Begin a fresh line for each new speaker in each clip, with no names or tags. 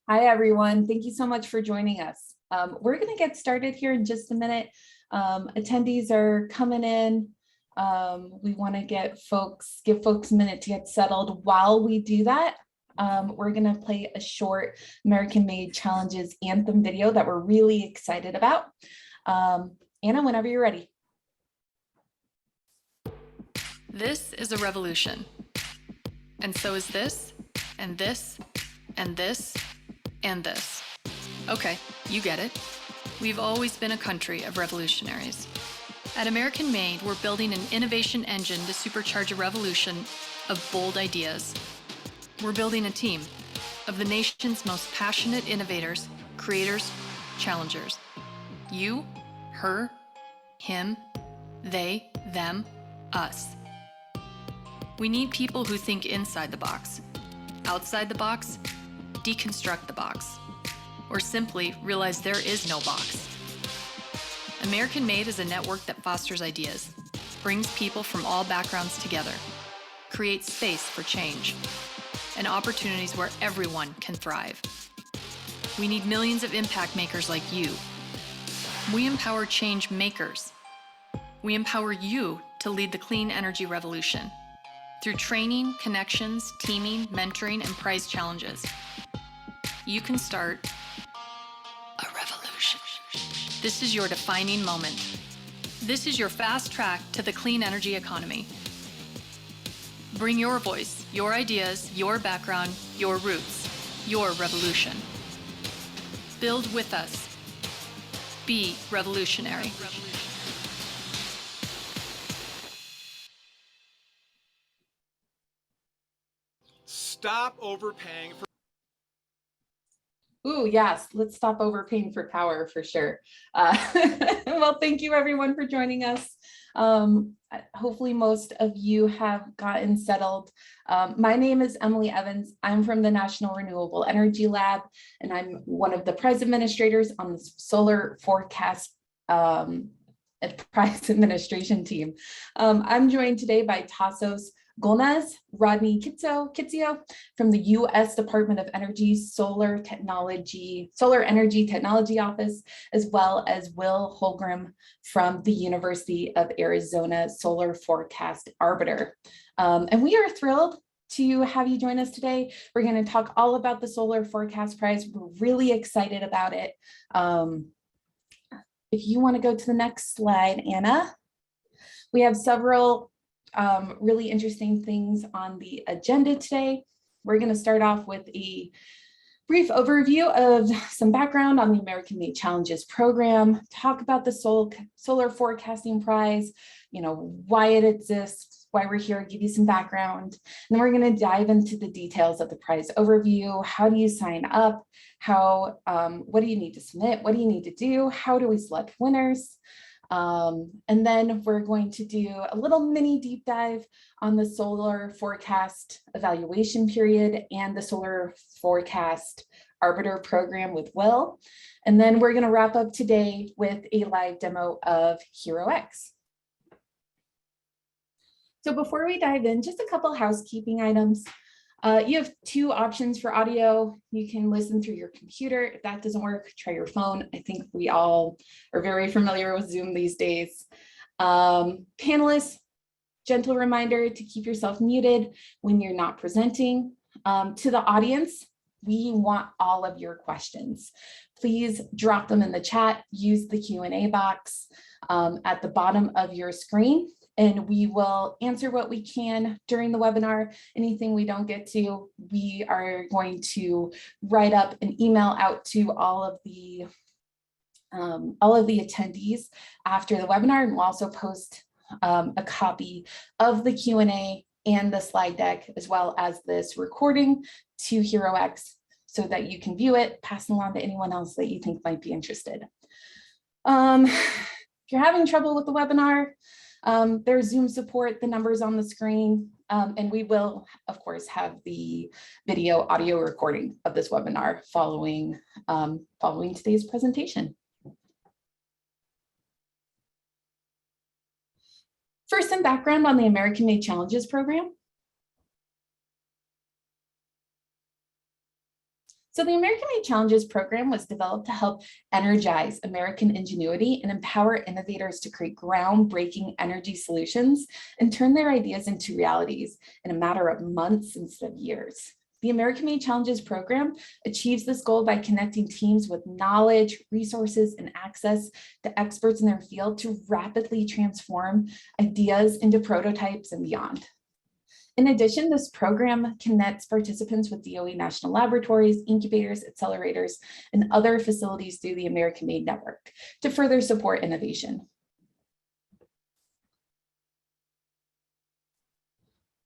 Hi, everyone. Thank you so much for joining us. We're going to get started here in just a minute. Attendees are coming in. We want to give folks a minute to get settled. While we do that, we're going to play a short American-Made Challenges anthem video that we're really excited about. Anna, whenever you're ready.
This is a revolution, and so is this, and this, and this, and this. Okay, you get it. We've always been a country of revolutionaries. At AmericanMade, we're building an innovation engine to supercharge a revolution of bold ideas. We're building a team of the nation's most passionate innovators, creators, challengers. You, her, him, they, them, us. We need people who think inside the box, outside the box, deconstruct the box, or simply realize there is no box. AmericanMade is a network that fosters ideas, brings people from all backgrounds together, creates space for change, and opportunities where everyone can thrive. We need millions of impact makers like you. We empower change makers. We empower you to lead the clean energy revolution through training, connections, teaming, mentoring, and prize challenges. You can start a revolution. This is your defining moment. This is your fast track to the clean energy economy. Bring your voice, your ideas, your background, your roots, your revolution. Build with us. Be revolutionary.
Stop overpaying for.
Ooh, yes, let's stop overpaying for power for sure. Well, thank you everyone for joining us. Hopefully most of you have gotten settled. My name is Emily Evans. I'm from the National Renewable Energy Lab, and I'm one of the prize administrators on the Solar Forecast Prize Administration team. I'm joined today by Tassos Golnaz, Rodney Kitsio from the U.S. Department of Energy Solar Energy Technology Office, as well as Will Holgram from the University of Arizona Solar Forecast Arbiter. And we are thrilled to have you join us today. We're going to talk all about the Solar Forecast Prize. We're really excited about it. If you want to go to the next slide, Anna, we have several really interesting things on the agenda today. We're going to start off with a brief overview of some background on the AmericanMade Challenges program, talk about the Solar Forecasting Prize, why it exists, why we're here, give you some background. And then we're going to dive into the details of the prize overview. How do you sign up? What do you need to submit? What do you need to do? How do we select winners? And then we're going to do a little mini deep dive on the solar forecast evaluation period and the solar forecast arbiter program with Will. And then we're going to wrap up today with a live demo of HeroX. So before we dive in, just a couple housekeeping items. You have two options for audio. You can listen through your computer. If that doesn't work, try your phone. I think we all are very familiar with Zoom these days. Panelists, gentle reminder to keep yourself muted when you're not presenting. To the audience, we want all of your questions. Please drop them in the chat. Use the Q&A box at the bottom of your screen, and we will answer what we can during the webinar. Anything we don't get to, we are going to write up an email out to all of the attendees after the webinar, and we'll also post a copy of the Q&A and the slide deck, as well as this recording, to HeroX so that you can view it, pass it along to anyone else that you think might be interested. If you're having trouble with the webinar, there's Zoom support, the numbers on the screen, and we will, of course, have the video audio recording of this webinar following today's presentation. First, some background on the AmericanMade Challenges program. So the AmericanMade Challenges program was developed to help energize American ingenuity and empower innovators to create groundbreaking energy solutions and turn their ideas into realities in a matter of months instead of years. The AmericanMade Challenges program achieves this goal by connecting teams with knowledge, resources, and access to experts in their field to rapidly transform ideas into prototypes and beyond. In addition, this program connects participants with DOE national laboratories, incubators, accelerators, and other facilities through the AmericanMade network to further support innovation.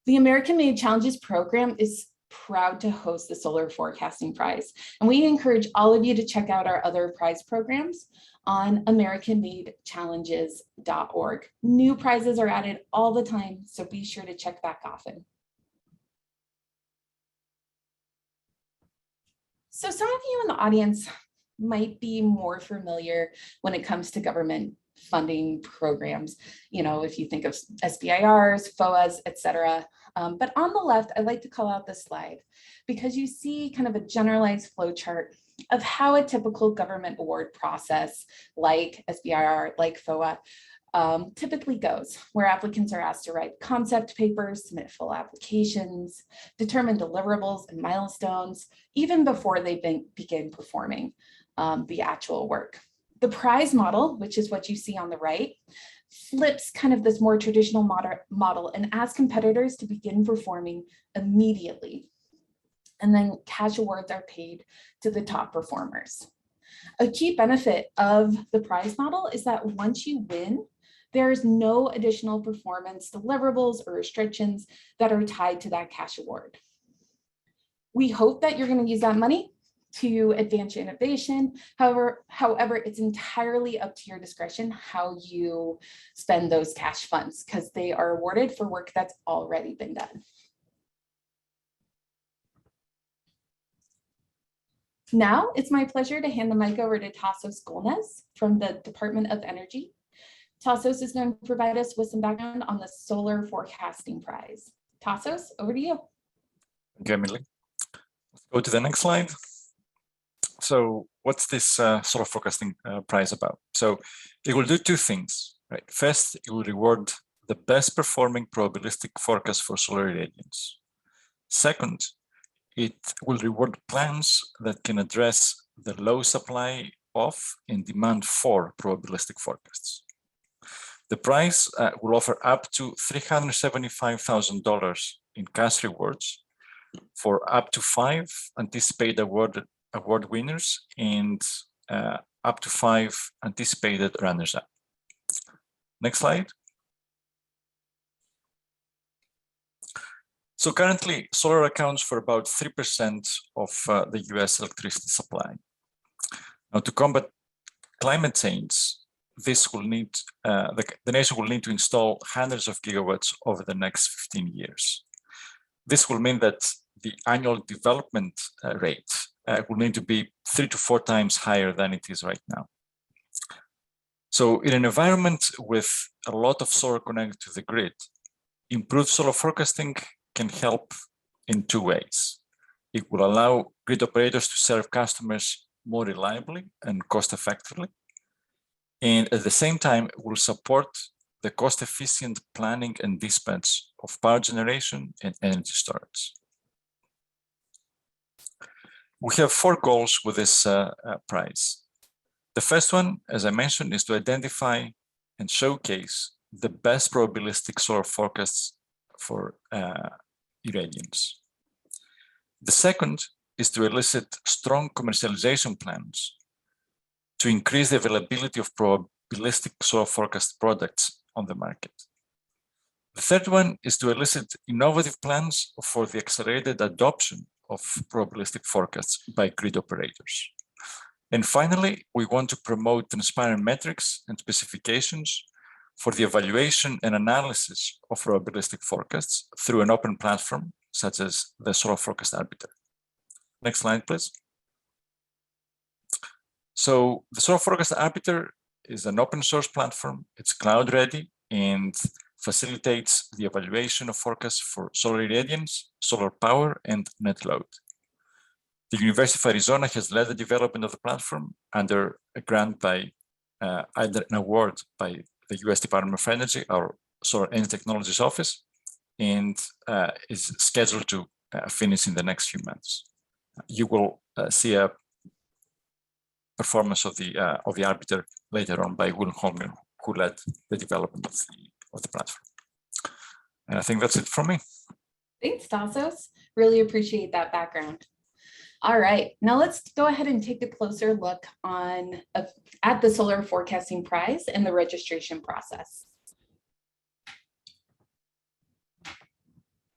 The AmericanMade Challenges program is proud to host the Solar Forecasting Prize, and we encourage all of you to check out our other prize programs on AmericanMadeChallenges.org. New prizes are added all the time, so be sure to check back often. So some of you in the audience might be more familiar when it comes to government funding programs, you know, if you think of SBIRs, FOAs, etc. But on the left, I'd like to call out this slide because you see kind of a generalized flow chart of how a typical government award process like SBIR, like FOA, typically goes, where applicants are asked to write concept papers, submit full applications, determine deliverables and milestones, even before they begin performing the actual work. The prize model, which is what you see on the right, flips kind of this more traditional model and asks competitors to begin performing immediately. And then cash awards are paid to the top performers. A key benefit of the prize model is that once you win, there is no additional performance deliverables or restrictions that are tied to that cash award. We hope that you're going to use that money to advance your innovation. However, it's entirely up to your discretion how you spend those cash funds because they are awarded for work that's already been done. Now it's my pleasure to hand the mic over to Tassos Golnes from the Department of Energy. Tassos is going to provide us with some background on the Solar Forecasting Prize. Tassos, over to you.
Okay, Emily. Let's go to the next slide. So what's this solar forecasting prize about? So it will do two things, right? First, it will reward the best performing probabilistic forecast for solar irradiance. Second, it will reward plans that can address the low supply of and demand for probabilistic forecasts. The prize will offer up to $375,000 in cash rewards for up to 5 anticipated award winners and up to 5 anticipated runners-up. Next slide. So currently, solar accounts for about 3% of the US electricity supply. Now, to combat climate change, this will need, the nation will need to install hundreds of gigawatts over the next 15 years. This will mean that the annual development rate will need to be 3 to 4 times higher than it is right now. So in an environment with a lot of solar connected to the grid, improved solar forecasting can help in 2 ways. It will allow grid operators to serve customers more reliably and cost effectively. And at the same time, it will support the cost-efficient planning and dispatch of power generation and energy storage. We have 4 goals with this prize. The first one, as I mentioned, is to identify and showcase the best probabilistic solar forecasts for irradiance. The second is to elicit strong commercialization plans to increase the availability of probabilistic solar forecast products on the market. The third one is to elicit innovative plans for the accelerated adoption of probabilistic forecasts by grid operators. And finally, we want to promote transparent metrics and specifications for the evaluation and analysis of probabilistic forecasts through an open platform, such as the Solar Forecast Arbiter. Next slide, please. So the Solar Forecast Arbiter is an open source platform. It's cloud ready and facilitates the evaluation of forecasts for solar irradiance, solar power, and net load. The University of Arizona has led the development of the platform under a grant by either an award by the US Department of Energy or Solar Energy Technologies Office, and is scheduled to finish in the next few months. You will see a performance of the arbiter later on by Will Hollinger, who led the development of the platform. And I think that's it from me.
Thanks, Tassos. Really appreciate that background. All right, now let's go ahead and take a closer look at the Solar Forecasting Prize and the registration process.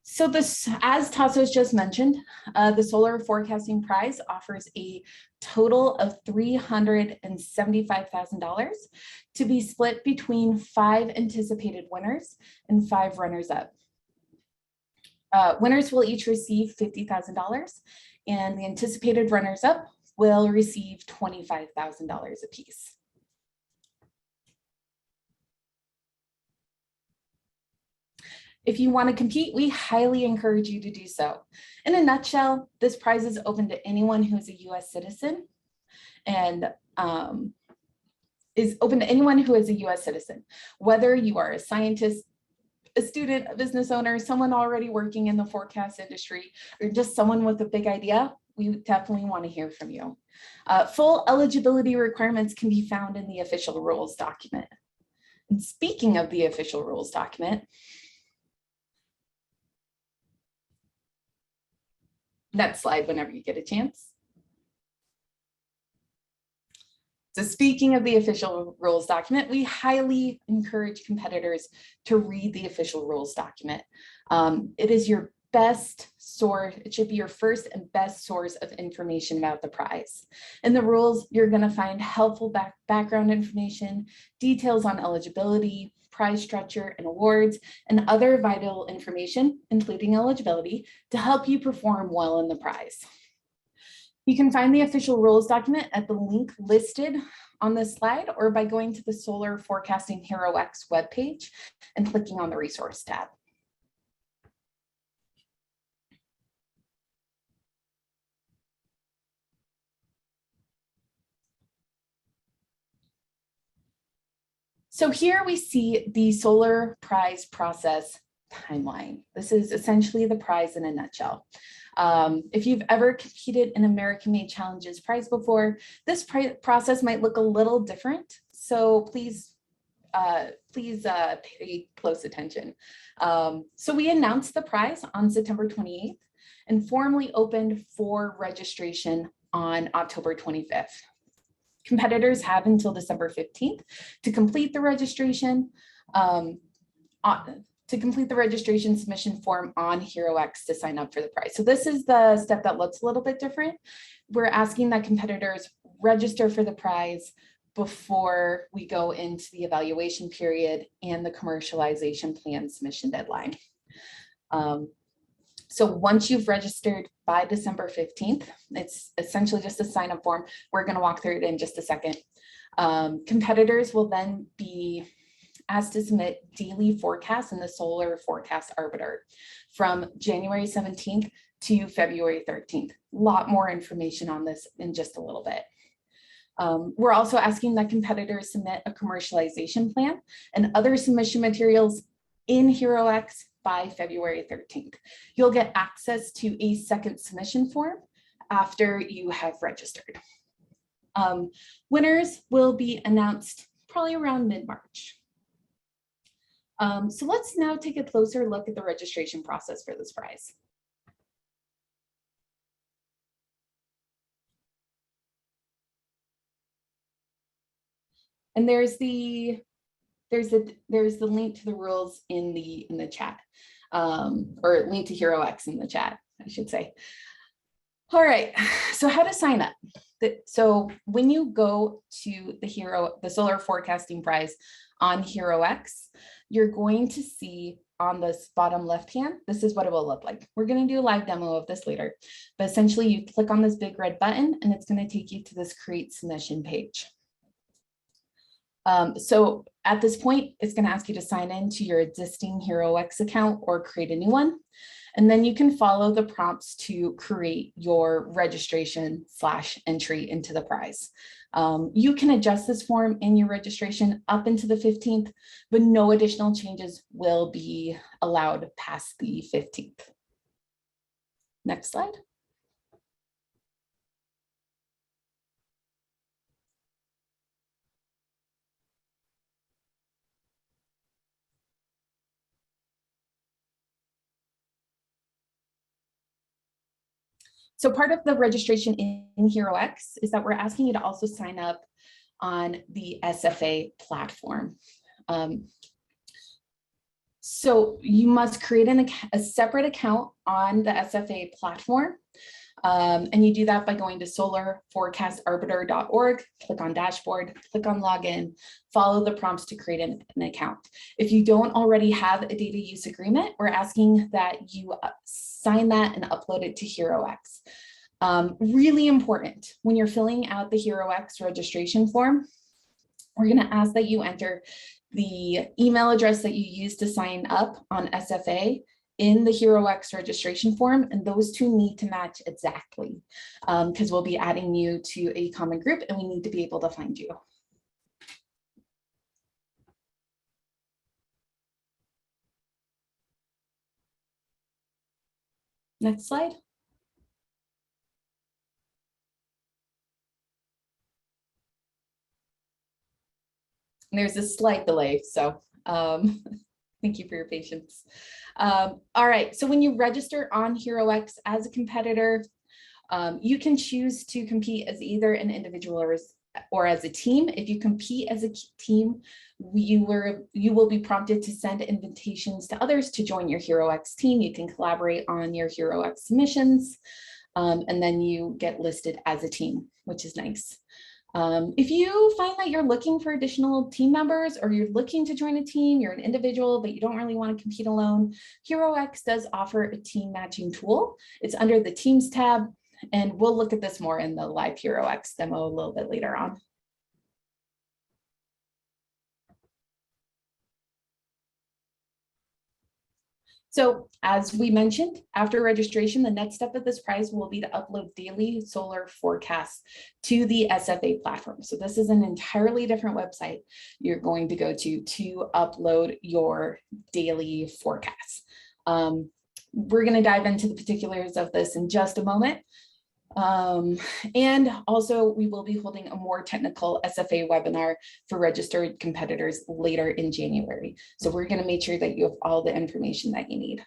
So this, as Tassos just mentioned, the Solar Forecasting Prize offers a total of $375,000 to be split between 5 anticipated winners and 5 runners-up. Winners will each receive $50,000, and the anticipated runners-up will receive $25,000 apiece. If you want to compete, we highly encourage you to do so. In a nutshell, this prize is open to anyone who is a US citizen and is open to anyone who is a US citizen, whether you are a scientist, a student, a business owner, someone already working in the forecast industry, or just someone with a big idea. We definitely want to hear from you. Full eligibility requirements can be found in the official rules document. And speaking of the official rules document, next slide whenever you get a chance. So speaking of the official rules document, we highly encourage competitors to read the official rules document. It is your best source, it should be your first and best source of information about the prize. In the rules, you're going to find helpful background information, details on eligibility, prize structure and awards, and other vital information, including eligibility, to help you perform well in the prize. You can find the official rules document at the link listed on this slide or by going to the Solar Forecasting HeroX webpage and clicking on the resource tab. So here we see the solar prize process timeline. This is essentially the prize in a nutshell. If you've ever competed in AmericanMade Challenges prize before, this process might look a little different. So please pay close attention. So we announced the prize on September 28th and formally opened for registration on October 25th. Competitors have until December 15th to complete the registration submission form on HeroX to sign up for the prize. So this is the step that looks a little bit different. We're asking that competitors register for the prize before we go into the evaluation period and the commercialization plan submission deadline. So once you've registered by December 15th, it's essentially just a sign up form. We're going to walk through it in just a second. Competitors will then be asked to submit daily forecasts in the Solar Forecast Arbiter from January 17th to February 13th. A lot more information on this in just a little bit. We're also asking that competitors submit a commercialization plan and other submission materials in HeroX by February 13th. You'll get access to a second submission form after you have registered. Winners will be announced probably around mid-March. So let's now take a closer look at the registration process for this prize. And there's the link to the rules in the chat, or link to HeroX in the chat, I should say. All right, so how to sign up. So when you go to the Solar Forecasting Prize on HeroX, you're going to see on this bottom left hand, this is what it will look like. We're going to do a live demo of this later, but essentially you click on this big red button and it's going to take you to this create submission page. So at this point, it's going to ask you to sign in to your existing HeroX account or create a new one. And then you can follow the prompts to create your registration/entry into the prize. You can adjust this form in your registration up into the 15th, but no additional changes will be allowed past the 15th. Next slide. So part of the registration in HeroX is that we're asking you to also sign up on the SFA platform. So you must create a separate account on the SFA platform. And you do that by going to solarforecastarbiter.org, click on dashboard, click on login, follow the prompts to create an account. If you don't already have a data use agreement, we're asking that you sign that and upload it to HeroX. Really important, when you're filling out the HeroX registration form, we're going to ask that you enter the email address that you used to sign up on SFA in the HeroX registration form, and those two need to match exactly because we'll be adding you to a common group and we need to be able to find you. Next slide. And there's a slight delay, so thank you for your patience. All right, so when you register on HeroX as a competitor, you can choose to compete as either an individual or as a team. If you compete as a team, you will be prompted to send invitations to others to join your HeroX team. You can collaborate on your HeroX submissions, and then you get listed as a team, which is nice. If you find that you're looking for additional team members or you're looking to join a team, you're an individual, but you don't really want to compete alone, HeroX does offer a team matching tool. It's under the Teams tab, and we'll look at this more in the live HeroX demo a little bit later on. So as we mentioned, after registration, the next step of this prize will be to upload daily solar forecasts to the SFA platform. So this is an entirely different website you're going to go to upload your daily forecasts. We're going to dive into the particulars of this in just a moment. And also we will be holding a more technical SFA webinar for registered competitors later in January. So we're going to make sure that you have all the information that you need.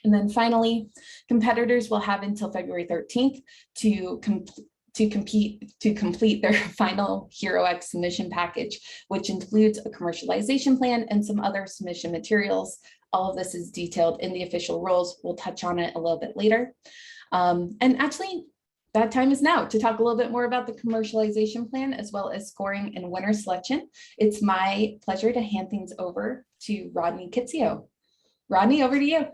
And then finally, competitors will have until February 13th to complete their final HeroX submission package, which includes a commercialization plan and some other submission materials. All of this is detailed in the official rules. We'll touch on it a little bit later. And actually, that time is now to talk a little bit more about the commercialization plan as well as scoring and winner selection. It's my pleasure to hand things over to Rodney Kitzio. Rodney, over to you.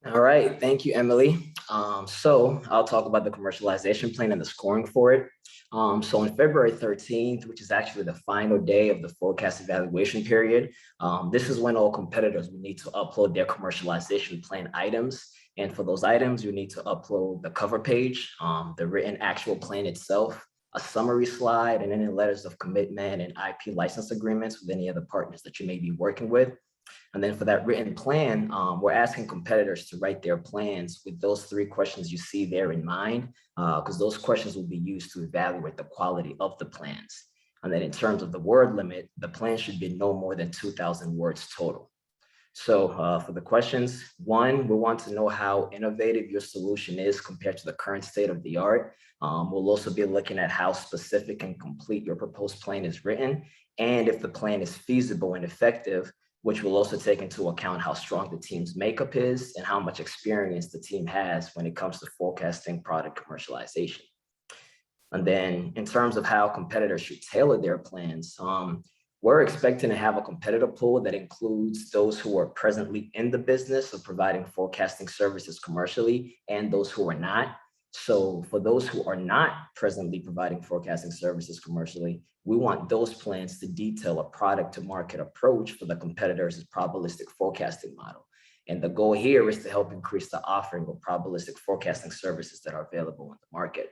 All right, thank you, Emily. So I'll talk about the commercialization plan and the scoring for it. So on February 13th, which is actually the final day of the forecast evaluation period, this is when all competitors will need to upload their commercialization plan items. And for those items, you need to upload the cover page, the written actual plan itself, a summary slide, and any letters of commitment and IP license agreements with any other partners that you may be working with. And then for that written plan, we're asking competitors to write their plans with those 3 questions you see there in mind, because those questions will be used to evaluate the quality of the plans. And then in terms of the word limit, the plan should be no more than 2,000 words total. So for the questions, 1, we want to know how innovative your solution is compared to the current state of the art. We'll also be looking at how specific and complete your proposed plan is written, and if the plan is feasible and effective, which will also take into account how strong the team's makeup is and how much experience the team has when it comes to forecasting product commercialization. And then in terms of how competitors should tailor their plans, we're expecting to have a competitor pool that includes those who are presently in the business of providing forecasting services commercially and those who are not. So for those who are not presently providing forecasting services commercially, we want those plans to detail a product to market approach for the competitors' probabilistic forecasting model. And the goal here is to help increase the offering of probabilistic forecasting services that are available in the market.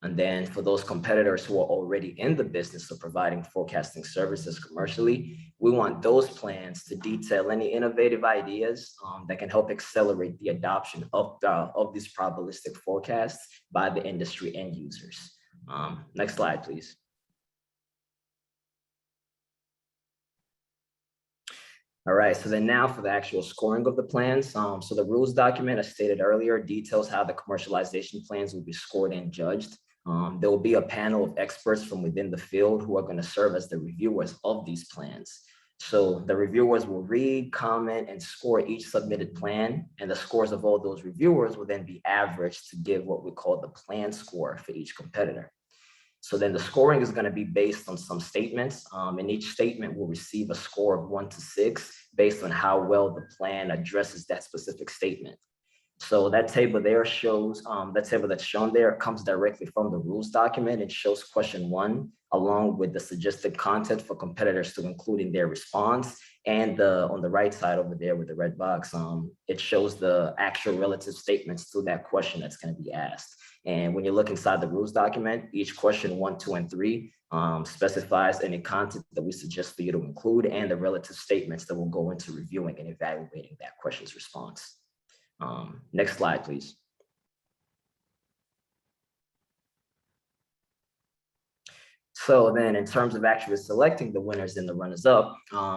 And then for those competitors who are already in the business of providing forecasting services commercially, we want those plans to detail any innovative ideas that can help accelerate the adoption of these probabilistic forecasts by the industry end users. Next slide, please. All right, so then now for the actual scoring of the plans. So the rules document, as stated earlier, details how the commercialization plans will be scored and judged. There will be a panel of experts from within the field who are going to serve as the reviewers of these plans. So the reviewers will read, comment, and score each submitted plan, and the scores of all those reviewers will then be averaged to give what we call the plan score for each competitor. So then the scoring is going to be based on some statements, and each statement will receive a score of 1 to 6 based on how well the plan addresses that specific statement. So that table there shows, that table that's shown there comes directly from the rules document. It shows question 1, along with the suggested content for competitors to include in their response. And on the right side over there with the red box, it shows the actual relative statements to that question that's going to be asked. And when you look inside the rules document, each question 1, 2, and 3 specifies any content that we suggest for you to include and the relative statements that will go into reviewing and evaluating that question's response. Next slide, please. So then in terms of actually selecting the winners and the runners-up,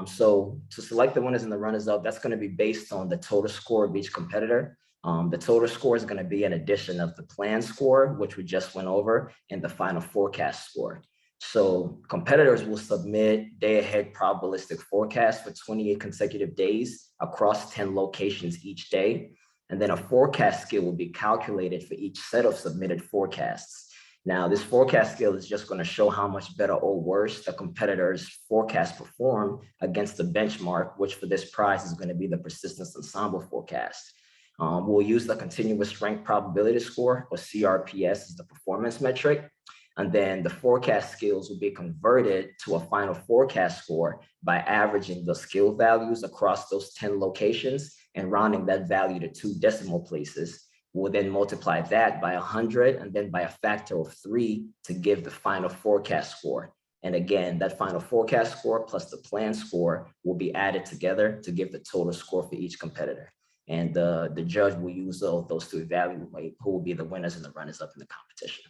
so to select the winners and the runners-up, that's going to be based on the total score of each competitor. The total score is going to be an addition of the plan score, which we just went over, and the final forecast score. So competitors will submit day-ahead probabilistic forecasts for 28 consecutive days across 10 locations each day. And then a forecast scale will be calculated for each set of submitted forecasts. Now, this forecast scale is just going to show how much better or worse the competitor's forecast perform against the benchmark, which for this prize is going to be the persistence ensemble forecast. We'll use the continuous rank probability score, or CRPS, as the performance metric. And then the forecast skills will be converted to a final forecast score by averaging the skill values across those 10 locations and rounding that value to 2 decimal places. We'll then multiply that by 100 and then by a factor of 3 to give the final forecast score. And again, that final forecast score plus the plan score will be added together to give the total score for each competitor. And the judge will use those to evaluate who will be the winners and the runners-up in the competition.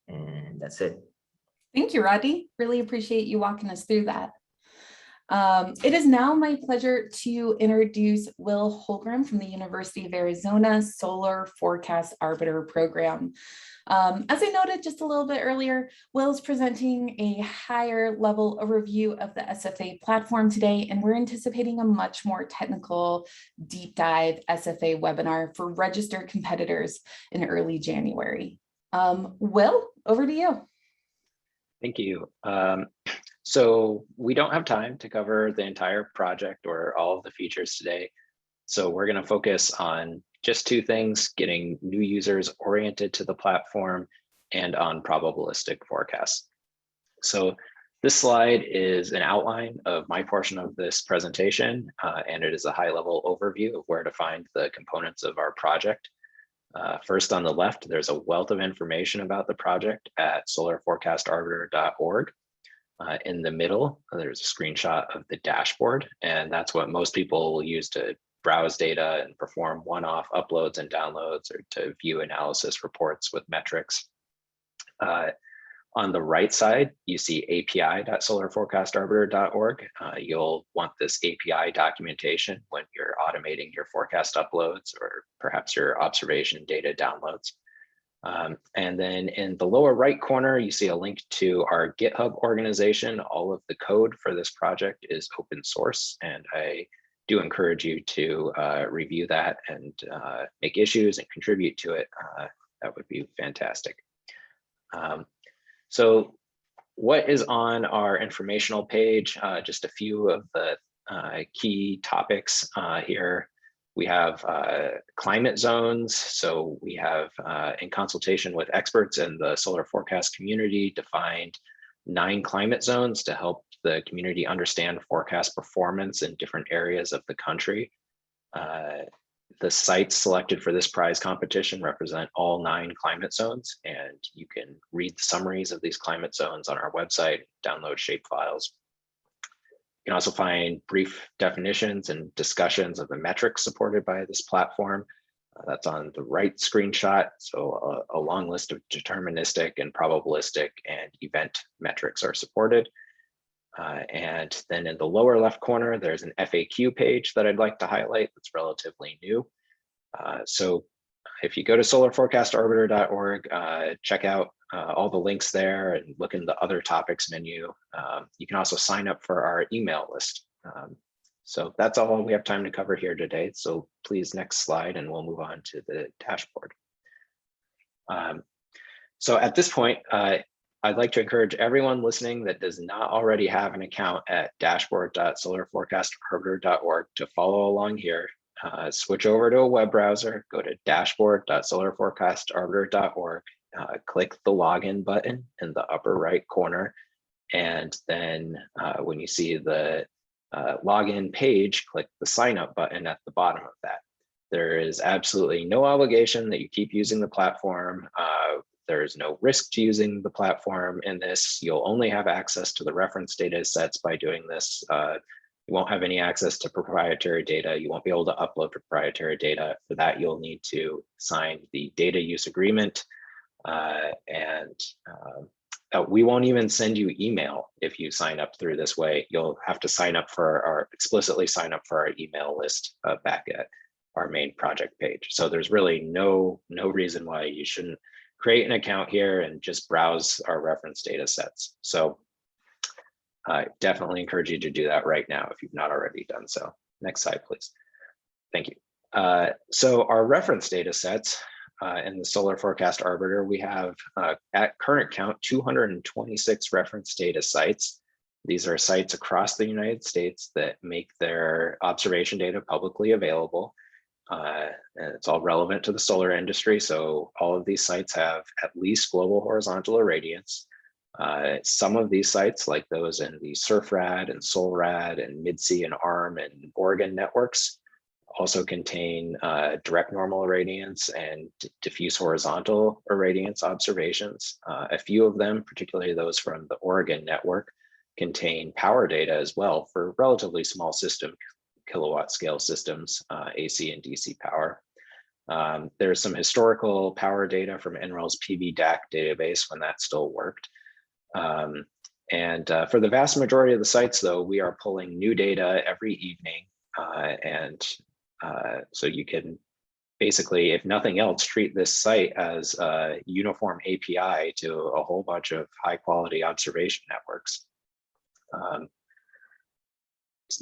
And that's it.
Thank you, Rodney. Really appreciate you walking us through that. It is now my pleasure to introduce Will Holgram from the University of Arizona Solar Forecast Arbiter Program. As I noted just a little bit earlier, Will's presenting a higher level overview of the SFA platform today, and we're anticipating a much more technical deep dive SFA webinar for registered competitors in early January. Will, over to you.
Thank you. So we don't have time to cover the entire project or all of the features today. So we're going to focus on just 2 things: getting new users oriented to the platform and on probabilistic forecasts. So this slide is an outline of my portion of this presentation, and it is a high-level overview of where to find the components of our project. First, on the left, there's a wealth of information about the project at solarforecastarbiter.org. In the middle, there's a screenshot of the dashboard, and that's what most people will use to browse data and perform one-off uploads and downloads, or to view analysis reports with metrics. On the right side, you see api.solarforecastarbiter.org. You'll want this API documentation when you're automating your forecast uploads or perhaps your observation data downloads. And then in the lower right corner, you see a link to our GitHub organization. All of the code for this project is open source, and I do encourage you to review that and make issues and contribute to it. That would be fantastic. So what is on our informational page? Just a few of the key topics here. We have climate zones. So we have, in consultation with experts in the solar forecast community, defined 9 climate zones to help the community understand forecast performance in different areas of the country. The sites selected for this prize competition represent all 9 climate zones, and you can read the summaries of these climate zones on our website, download shapefiles. You can also find brief definitions and discussions of the metrics supported by this platform. That's on the right screenshot. So a long list of deterministic and probabilistic and event metrics are supported. And then in the lower left corner, there's an FAQ page that I'd like to highlight that's relatively new. So if you go to solarforecastarbiter.org, check out all the links there and look in the other topics menu. You can also sign up for our email list. So that's all we have time to cover here today. So please, next slide, and we'll move on to the dashboard. So at this point, I'd like to encourage everyone listening that does not already have an account at dashboard.solarforecastarbiter.org to follow along here. Switch over to a web browser, go to dashboard.solarforecastarbiter.org, click the login button in the upper right corner, and then when you see the login page, click the sign up button at the bottom of that. There is absolutely no obligation that you keep using the platform. There's no risk to using the platform in this. You'll only have access to the reference data sets by doing this. You won't have any access to proprietary data. You won't be able to upload proprietary data. For that, you'll need to sign the data use agreement. We won't even send you email if you sign up through this way. You'll have to sign up for our, explicitly sign up for our email list back at our main project page. So there's really no reason why you shouldn't create an account here and just browse our reference data sets. So I definitely encourage you to do that right now if you've not already done so. Next slide, please. Thank you. So our reference data sets in the Solar Forecast Arbiter, we have at current count 226 reference data sites. These are sites across the United States that make their observation data publicly available. And it's all relevant to the solar industry. So all of these sites have at least global horizontal irradiance. Some of these sites, like those in the SurfRad and SolRad and MidSea and ARM and Oregon networks, also contain direct normal irradiance and diffuse horizontal irradiance observations. A few of them, particularly those from the Oregon network, contain power data as well for relatively small system, kilowatt scale systems, AC and DC power. There's some historical power data from NREL's PV DAC database when that still worked. For the vast majority of the sites, though, we are pulling new data every evening. So you can basically, if nothing else, treat this site as a uniform API to a whole bunch of high quality observation networks.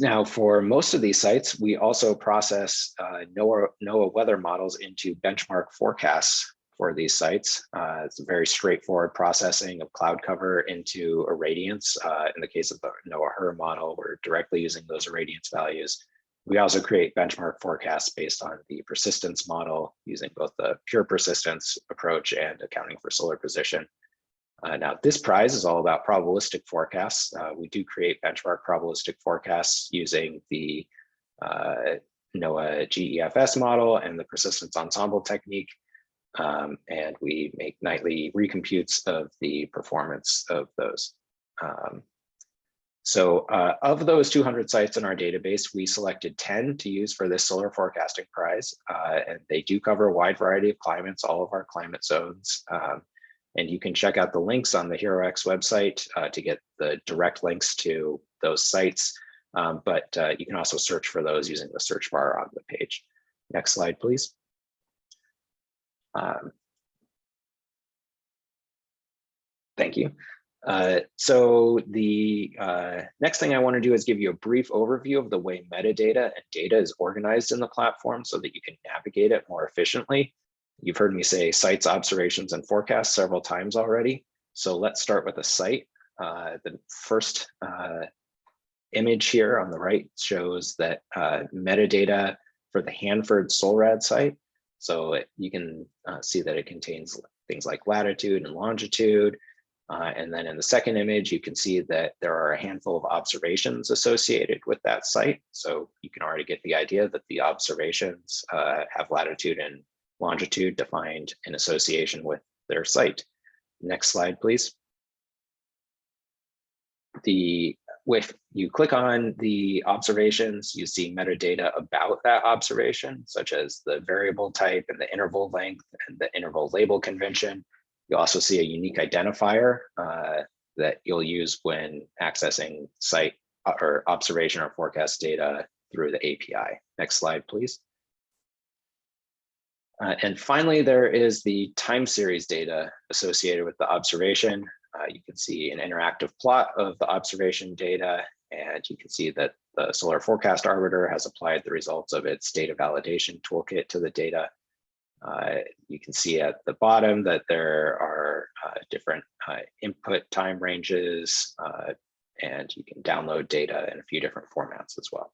Now, for most of these sites, we also process NOAA weather models into benchmark forecasts for these sites. It's a very straightforward processing of cloud cover into irradiance. In the case of the NOAA HER model, we're directly using those irradiance values. We also create benchmark forecasts based on the persistence model using both the pure persistence approach and accounting for solar position. Now, this prize is all about probabilistic forecasts. We do create benchmark probabilistic forecasts using the NOAA GEFS model and the persistence ensemble technique. And we make nightly recomputes of the performance of those. Of those 200 sites in our database, we selected 10 to use for this solar forecasting prize. And they do cover a wide variety of climates, all of our climate zones. And you can check out the links on the HeroX website to get the direct links to those sites. But you can also search for those using the search bar on the page. Next slide, please. Thank you. So the next thing I want to do is give you a brief overview of the way metadata and data is organized in the platform so that you can navigate it more efficiently. You've heard me say sites, observations, and forecasts several times already. So let's start with a site. The first image here on the right shows that metadata for the Hanford SOLRAD site. So you can see that it contains things like latitude and longitude. And then in the second image, you can see that there are a handful of observations associated with that site. So you can already get the idea that the observations have latitude and longitude defined in association with their site. Next slide, please. If you click on the observations, you see metadata about that observation, such as the variable type and the interval length and the interval label convention. You also see a unique identifier that you'll use when accessing site or observation or forecast data through the API. Next slide, please. And finally, there is the time series data associated with the observation. You can see an interactive plot of the observation data, and you can see that the Solar Forecast Arbiter has applied the results of its data validation toolkit to the data. You can see at the bottom that there are different input time ranges, and you can download data in a few different formats as well.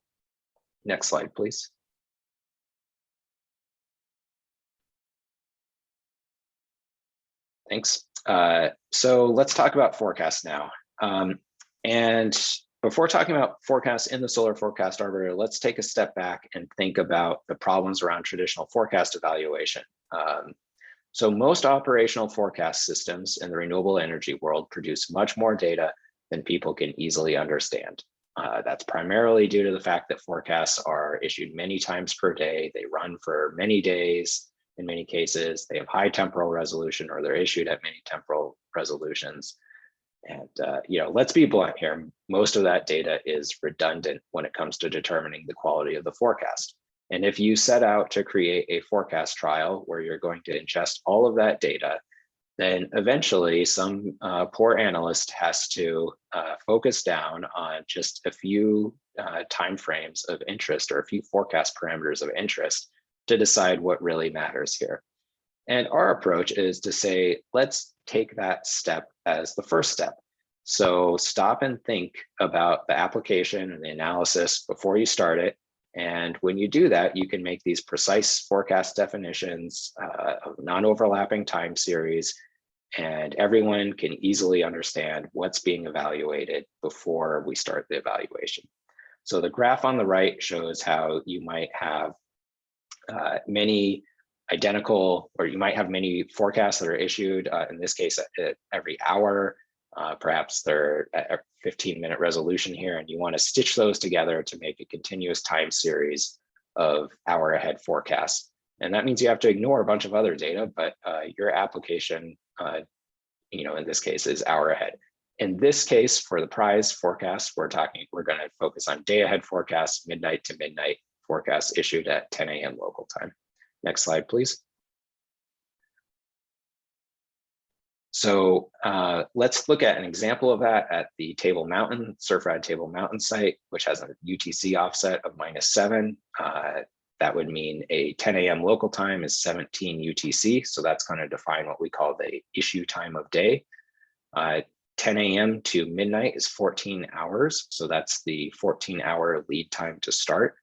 Next slide, please. Thanks. So let's talk about forecasts now. And before talking about forecasts in the Solar Forecast Arbiter, let's take a step back and think about the problems around traditional forecast evaluation. So most operational forecast systems in the renewable energy world produce much more data than people can easily understand. That's primarily due to the fact that forecasts are issued many times per day. They run for many days. In many cases, they have high temporal resolution, or they're issued at many temporal resolutions. And let's be blunt here. Most of that data is redundant when it comes to determining the quality of the forecast. And if you set out to create a forecast trial where you're going to ingest all of that data, then eventually some poor analyst has to focus down on just a few timeframes of interest, or a few forecast parameters of interest, to decide what really matters here. And our approach is to say, let's take that step as the first step. So stop and think about the application and the analysis before you start it. And when you do that, you can make these precise forecast definitions of non-overlapping time series, and everyone can easily understand what's being evaluated before we start the evaluation. So the graph on the right shows how you might have many identical, or you might have many forecasts that are issued, in this case, every hour. Perhaps they're at a 15-minute resolution here, and you want to stitch those together to make a continuous time series of hour ahead forecasts. And that means you have to ignore a bunch of other data, but your application, in this case, is hour ahead. In this case, for the prize forecast, we're going to focus on day ahead forecasts, midnight to midnight forecasts issued at 10 a.m. local time. Next slide, please. So let's look at an example of that at the Table Mountain, Surfride Table Mountain site, which has a UTC offset of -7. That would mean a 10 a.m. local time is 17 UTC. So that's going to define what we call the issue time of day. 10 a.m. to midnight is 14 hours. So that's the 14-hour lead time to start.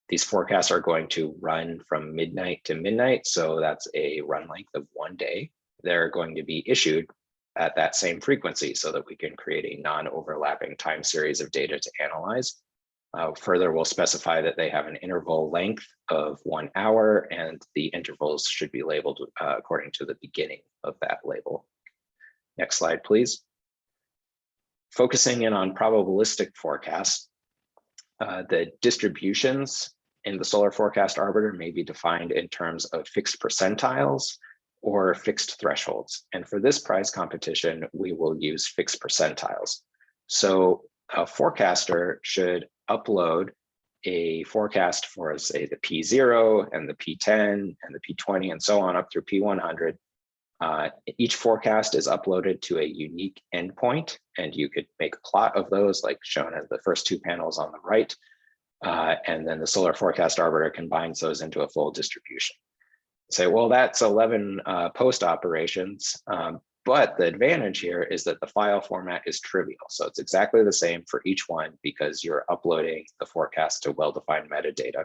These forecasts are going to run from midnight to midnight. So that's a run length of 1 day. They're going to be issued at that same frequency so that we can create a non-overlapping time series of data to analyze. Further, we'll specify that they have an interval length of 1 hour, and the intervals should be labeled according to the beginning of that label. Next slide, please. Focusing in on probabilistic forecasts, the distributions in the Solar Forecast Arbiter may be defined in terms of fixed percentiles or fixed thresholds. And for this prize competition, we will use fixed percentiles. So a forecaster should upload a forecast for, say, the P0 and the P10 and the P20 and so on up through P100. Each forecast is uploaded to a unique endpoint, and you could make a plot of those, like shown as the first two panels on the right. And then the Solar Forecast Arbiter combines those into a full distribution. Say, well, that's 11 post operations, but the advantage here is that the file format is trivial. So it's exactly the same for each one because you're uploading the forecast to well-defined metadata.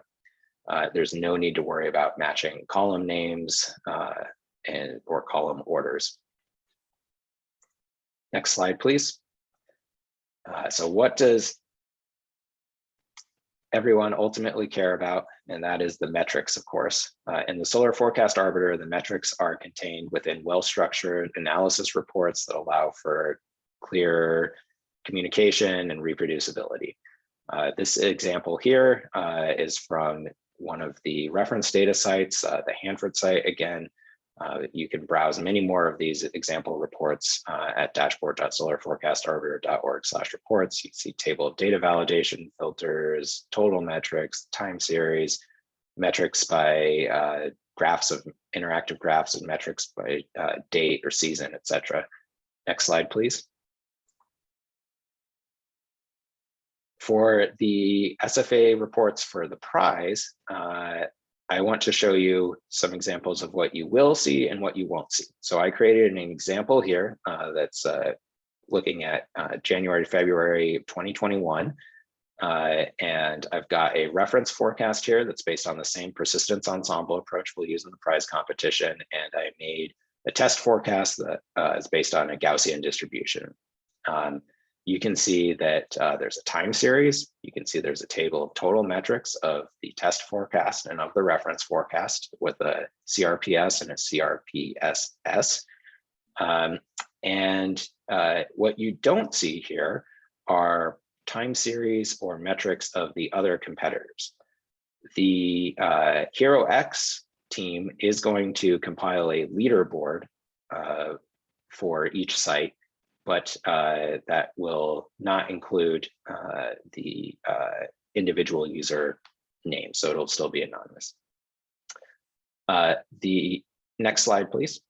There's no need to worry about matching column names or column orders. Next slide, please. So what does everyone ultimately care about? And that is the metrics, of course. In the Solar Forecast Arbiter, the metrics are contained within well-structured analysis reports that allow for clear communication and reproducibility. This example here is from one of the reference data sites, the Hanford site. Again, you can browse many more of these example reports at dashboard.solarforecastarbiter.org/reports. You can see table of data validation, filters, total metrics, time series, metrics by graphs of interactive graphs, and metrics by date or season, etc. Next slide, please. For the SFA reports for the prize, I want to show you some examples of what you will see and what you won't see. So I created an example here that's looking at January, February 2021. And I've got a reference forecast here that's based on the same persistence ensemble approach we'll use in the prize competition. And I made a test forecast that is based on a Gaussian distribution. You can see that there's a time series. You can see there's a table of total metrics of the test forecast and of the reference forecast with a CRPS and a CRPSS. What you don't see here are time series or metrics of the other competitors. The HeroX team is going to compile a leaderboard for each site, but that will not include the individual user name, so it'll still be anonymous. The next slide, please.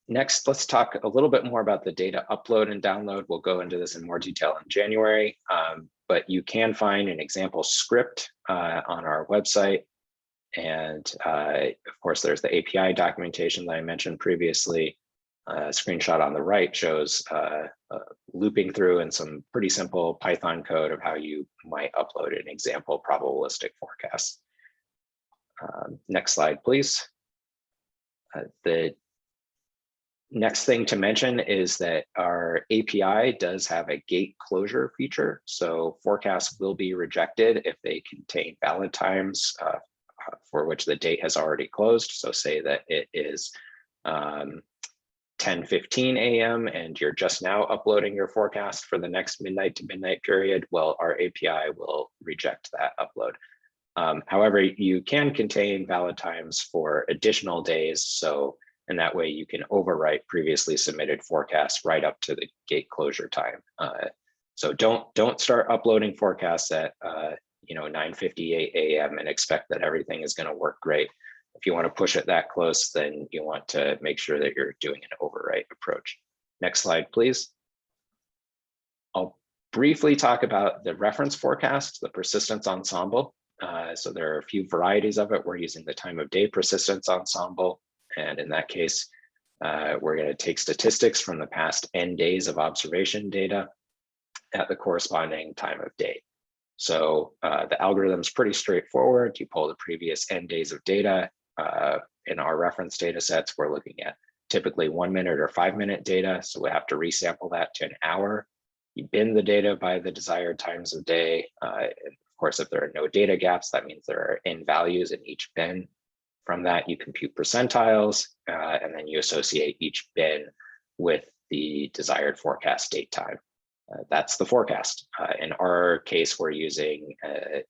Next, let's talk a little bit more about the data upload and download. We'll go into this in more detail in January, but you can find an example script on our website. And of course, there's the API documentation that I mentioned previously. A screenshot on the right shows looping through in some pretty simple Python code of how you might upload an example probabilistic forecast. Next slide, please. The next thing to mention is that our API does have a gate closure feature. So forecasts will be rejected if they contain valid times for which the date has already closed. So say that it is 10:15 a.m. and you're just now uploading your forecast for the next midnight to midnight period. Well, our API will reject that upload. However, you can contain valid times for additional days. So, and that way you can overwrite previously submitted forecasts right up to the gate closure time. So don't start uploading forecasts at 9:58 a.m. and expect that everything is going to work great. If you want to push it that close, then you want to make sure that you're doing an overwrite approach. Next slide, please. I'll briefly talk about the reference forecast, the persistence ensemble. So there are a few varieties of it. We're using the time of day persistence ensemble. And in that case, we're going to take statistics from the past n days of observation data at the corresponding time of day. So the algorithm's pretty straightforward. You pull the previous n days of data. In our reference data sets, we're looking at typically 1 minute or 5 minute data. So we have to resample that to an hour. You bin the data by the desired times of day. And of course, if there are no data gaps, that means there are n values in each bin. From that, you compute percentiles, and then you associate each bin with the desired forecast date time. That's the forecast. In our case, we're using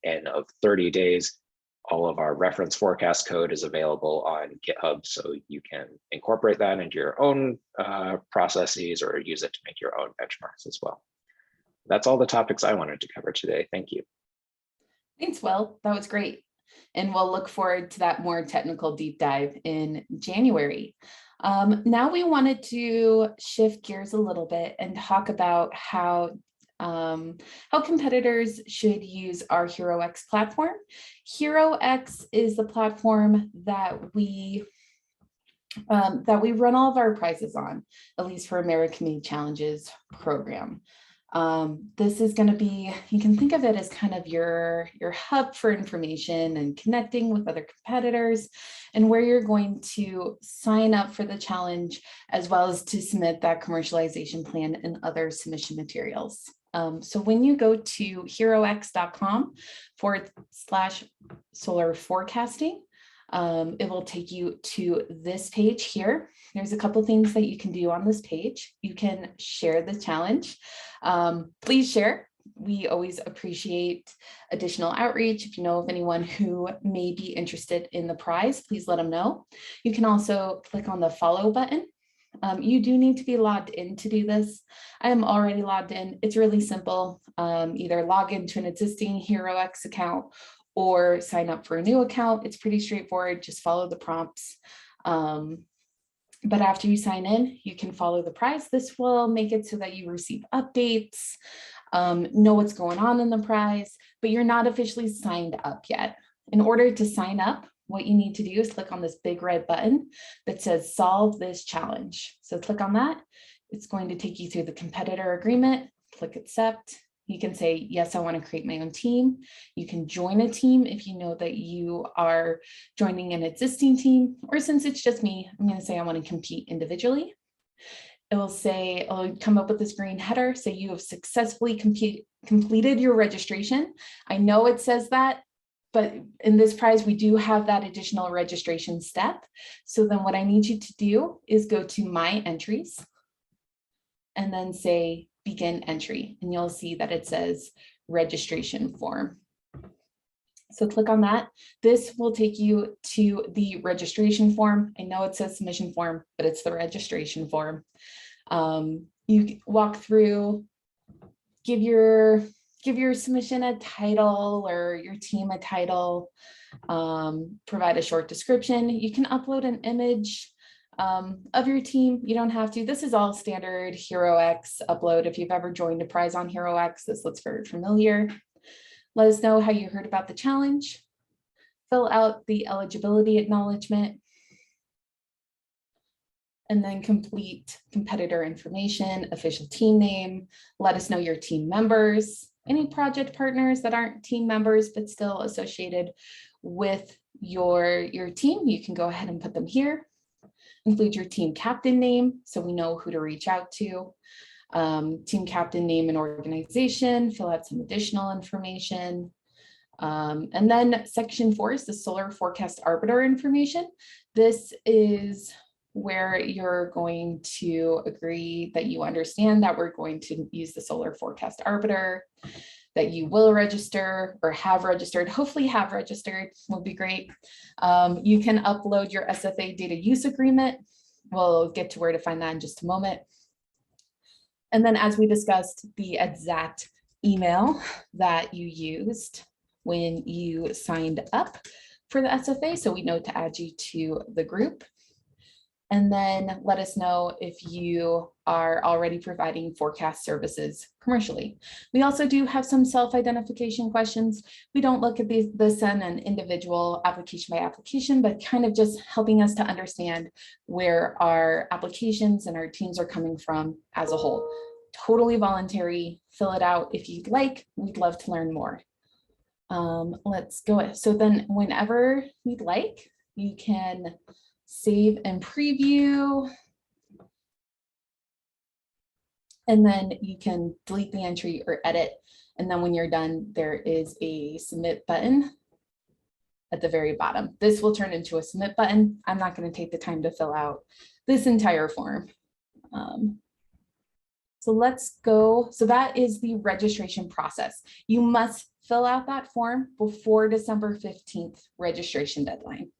n of 30 days. All of our reference forecast code is available on GitHub, so you can incorporate that into your own processes or use it to make your own benchmarks as well. That's all the topics I wanted to cover today. Thank you.
Thanks, Will. That was great. And we'll look forward to that more technical deep dive in January. Now we wanted to shift gears a little bit and talk about how competitors should use our HeroX platform. HeroX is the platform that we run all of our prizes on, at least for AmericanMade Challenges program. This is going to be, you can think of it as kind of your hub for information and connecting with other competitors, and where you're going to sign up for the challenge, as well as to submit that commercialization plan and other submission materials. So when you go to herox.com/solar forecasting, it will take you to this page here. There's a couple things that you can do on this page. You can share the challenge. Please share. We always appreciate additional outreach. If you know of anyone who may be interested in the prize, please let them know. You can also click on the follow button. You do need to be logged in to do this. I am already logged in. It's really simple. Either log into an existing HeroX account or sign up for a new account. It's pretty straightforward. Just follow the prompts. But after you sign in, you can follow the prize. This will make it so that you receive updates, know what's going on in the prize, but you're not officially signed up yet. In order to sign up, what you need to do is click on this big red button that says solve this challenge. So click on that. It's going to take you through the competitor agreement. Click accept. You can say, yes, I want to create my own team. You can join a team if you know that you are joining an existing team, or since it's just me, I'm going to say I want to compete individually. It will say, it'll come up with this green header, say you have successfully completed your registration. I know it says that, but in this prize, we do have that additional registration step. So then what I need you to do is go to my entries and then say begin entry, and you'll see that it says registration form. So click on that. This will take you to the registration form. I know it says submission form, but it's the registration form. You walk through, give your submission a title or your team a title, provide a short description. You can upload an image of your team. You don't have to. This is all standard HeroX upload. If you've ever joined a prize on HeroX, this looks very familiar. Let us know how you heard about the challenge. Fill out the eligibility acknowledgement, and then complete competitor information, official team name. Let us know your team members, any project partners that aren't team members but still associated with your team. You can go ahead and put them here. Include your team captain name so we know who to reach out to. Team captain name and organization, fill out some additional information. And then section 4 is the solar forecast arbiter information. This is where you're going to agree that you understand that we're going to use the solar forecast arbiter, that you will register or have registered, hopefully have registered will be great. You can upload your SFA data use agreement. We'll get to where to find that in just a moment. And then, as we discussed, the exact email that you used when you signed up for the SFA, so we know to add you to the group. And then let us know if you are already providing forecast services commercially. We also do have some self-identification questions. We don't look at this on an individual application by application, but kind of just helping us to understand where our applications and our teams are coming from as a whole. Totally voluntary, fill it out if you'd like. We'd love to learn more. Let's go. So then whenever you'd like, you can save and preview. And then you can delete the entry or edit. And then when you're done, there is a submit button at the very bottom. This will turn into a submit button. I'm not going to take the time to fill out this entire form. So let's go. So that is the registration process. You must fill out that form before December 15th registration deadline.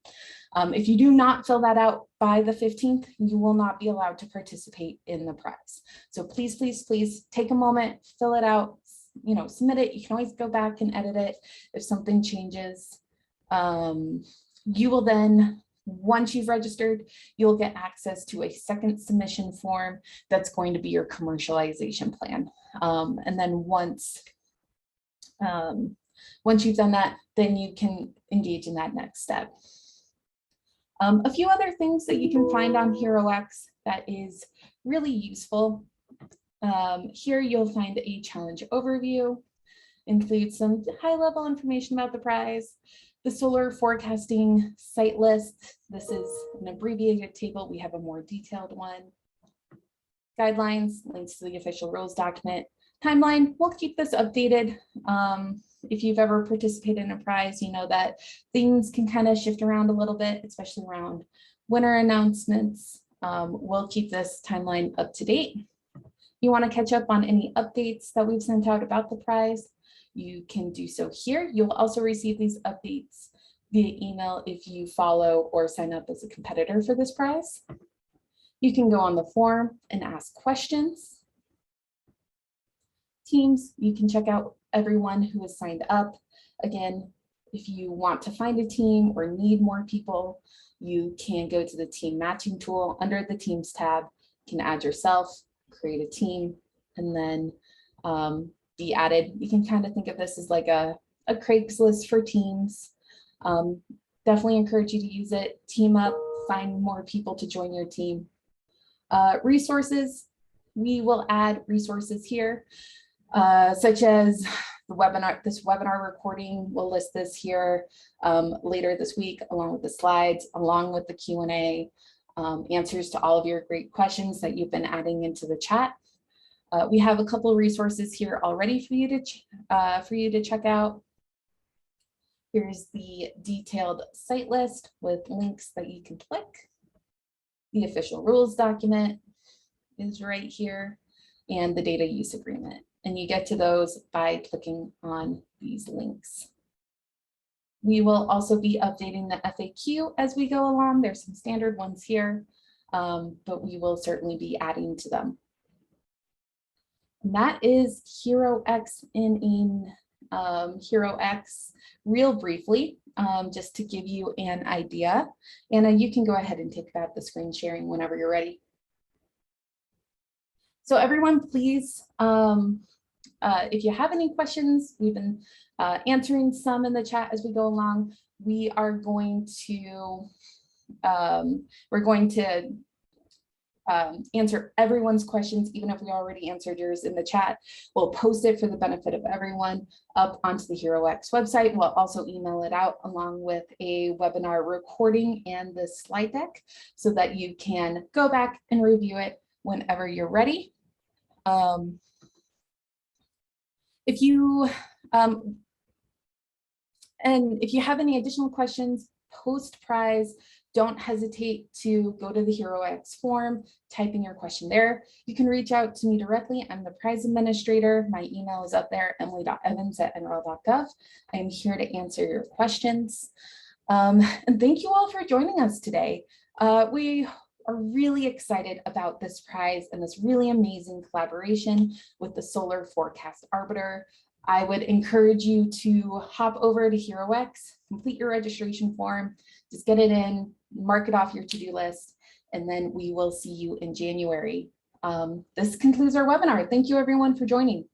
If you do not fill that out by the 15th, you will not be allowed to participate in the prize. So please, please, please take a moment, fill it out, submit it. You can always go back and edit it if something changes. You will then, once you've registered, you'll get access to a second submission form that's going to be your commercialization plan. And then once you've done that, then you can engage in that next step. A few other things that you can find on HeroX that is really useful. Here you'll find a challenge overview, includes some high-level information about the prize, the solar forecasting site list. This is an abbreviated table. We have a more detailed one. Guidelines, links to the official rules document. Timeline, we'll keep this updated. If you've ever participated in a prize, you know that things can kind of shift around a little bit, especially around winner announcements. We'll keep this timeline up to date. You want to catch up on any updates that we've sent out about the prize, you can do so here. You'll also receive these updates via email if you follow or sign up as a competitor for this prize. You can go on the forum and ask questions. Teams, you can check out everyone who has signed up. Again, if you want to find a team or need more people, you can go to the team matching tool under the Teams tab. You can add yourself, create a team, and then be added. You can kind of think of this as like a Craigslist for teams. Definitely encourage you to use it. Team up, find more people to join your team. Resources, we will add resources here, such as the webinar. This webinar recording, we'll list this here later this week, along with the slides, along with the Q&A, answers to all of your great questions that you've been adding into the chat. We have a couple of resources here already for you to check out. Here's the detailed site list with links that you can click. The official rules document is right here, and the data use agreement. And you get to those by clicking on these links. We will also be updating the FAQ as we go along. There's some standard ones here, but we will certainly be adding to them. And that is HeroX in HeroX real briefly, just to give you an idea. Anna, you can go ahead and take back the screen sharing whenever you're ready. So everyone, please, if you have any questions, we've been answering some in the chat as we go along. We are going to, answer everyone's questions, even if we already answered yours in the chat. We'll post it for the benefit of everyone up onto the HeroX website. We'll also email it out along with a webinar recording and the slide deck so that you can go back and review it whenever you're ready. If you have any additional questions post-prize, don't hesitate to go to the HeroX form, type in your question there. You can reach out to me directly. I'm the prize administrator. My email is up there, emily.evans@nrel.gov. I am here to answer your questions. And thank you all for joining us today. We are really excited about this prize and this really amazing collaboration with the Solar Forecast Arbiter. I would encourage you to hop over to HeroX, complete your registration form, just get it in, mark it off your to-do list, and then we will see you in January. This concludes our webinar. Thank you everyone for joining.